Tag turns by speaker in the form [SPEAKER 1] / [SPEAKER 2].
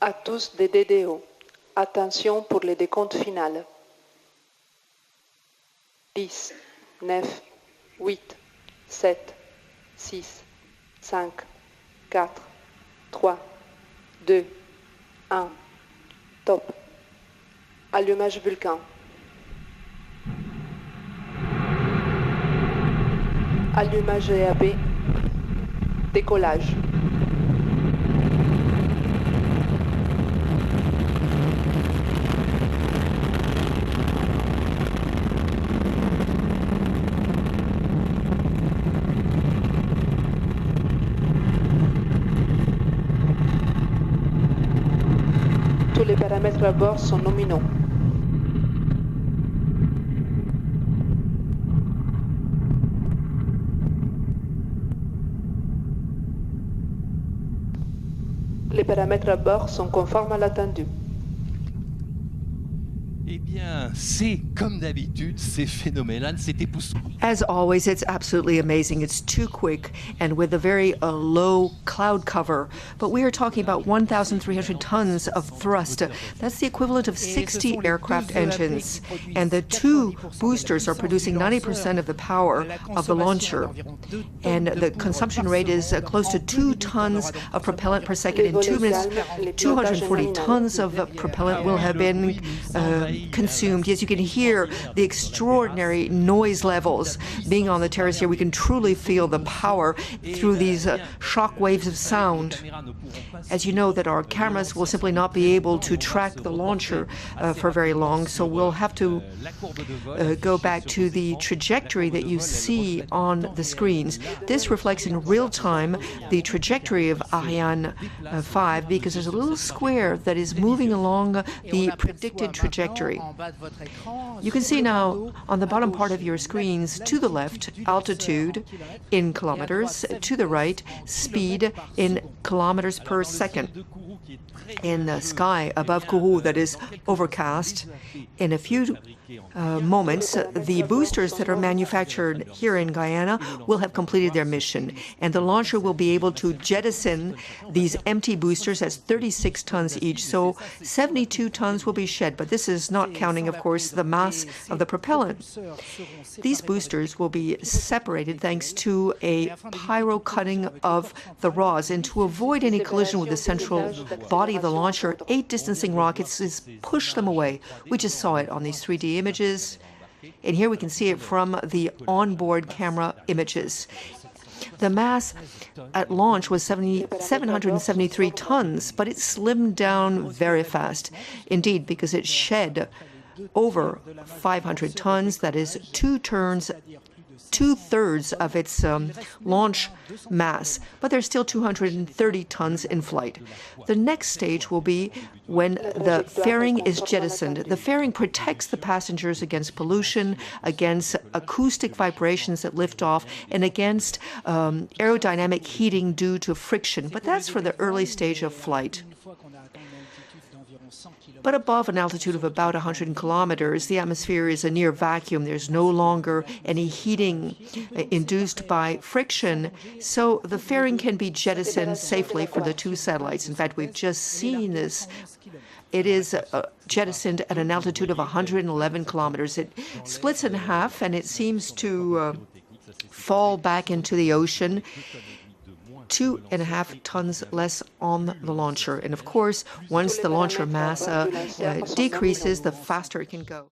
[SPEAKER 1] À tous des DDO. Attention pour le décompte final. 10, 9, 8, 7, 6, 5, 4, 3, 2, 1. Top. Allumage Vulcain. Allumage EAP. Décollage. Tous les paramètres à bord sont nominaux. Les paramètres à bord sont conformes à l'attendu.
[SPEAKER 2] Eh bien, c'est comme d'habitude, c'est phénoménal, c'est époustouflant.
[SPEAKER 3] As always, it's absolutely amazing. It's too quick and with a very low cloud cover. But we are talking about 1,300 tons of thrust. That's the equivalent of 60 aircraft engines. And the two boosters are producing 90% of the power of the launcher. And the consumption rate is close to 2 tons of propellant per second. In 2 minutes, 240 tons of propellant will have been consumed. Yes, you can hear the extraordinary noise levels. Being on the terrace here, we can truly feel the power through these shock waves of sound. As you know, that our cameras will simply not be able to track the launcher for very long, so we'll have to go back to the trajectory that you see on the screens. This reflects in real time the trajectory of Ariane 5 because there's a little square that is moving along the predicted trajectory. You can see now on the bottom part of your screens, to the left, altitude in kilometers, to the right, speed in kilometers per second. In the sky above Kourou that is overcast, in a few moments, the boosters that are manufactured here in Guyana will have completed their mission, and the launcher will be able to jettison these empty boosters as 36 tons each, so 72 tons will be shed, but this is not counting, of course, the mass of the propellant. These boosters will be separated thanks to a pyro cutting of the rods, and to avoid any collision with the central body of the launcher, 8 distancing rockets push them away. We just saw it on these 3D images, and here we can see it from the onboard camera images. The mass at launch was 773 tons, but it slimmed down very fast. Indeed, because it shed over 500 tons, that is two-thirds of its launch mass, but there's still 230 tons in flight. The next stage will be when the fairing is jettisoned. The fairing protects the passengers against pollution, against acoustic vibrations at liftoff, and against aerodynamic heating due to friction. But that's for the early stage of flight. But above an altitude of about 100 kilometers, the atmosphere is a near vacuum. There's no longer any heating induced by friction, so the fairing can be jettisoned safely for the 2 satellites. In fact, we've just seen this. It is jettisoned at an altitude of 111 kilometers. It splits in half, and it seems to fall back into the ocean. 2.5 tons less on the launcher. And of course, once the launcher mass decreases, the faster it can go.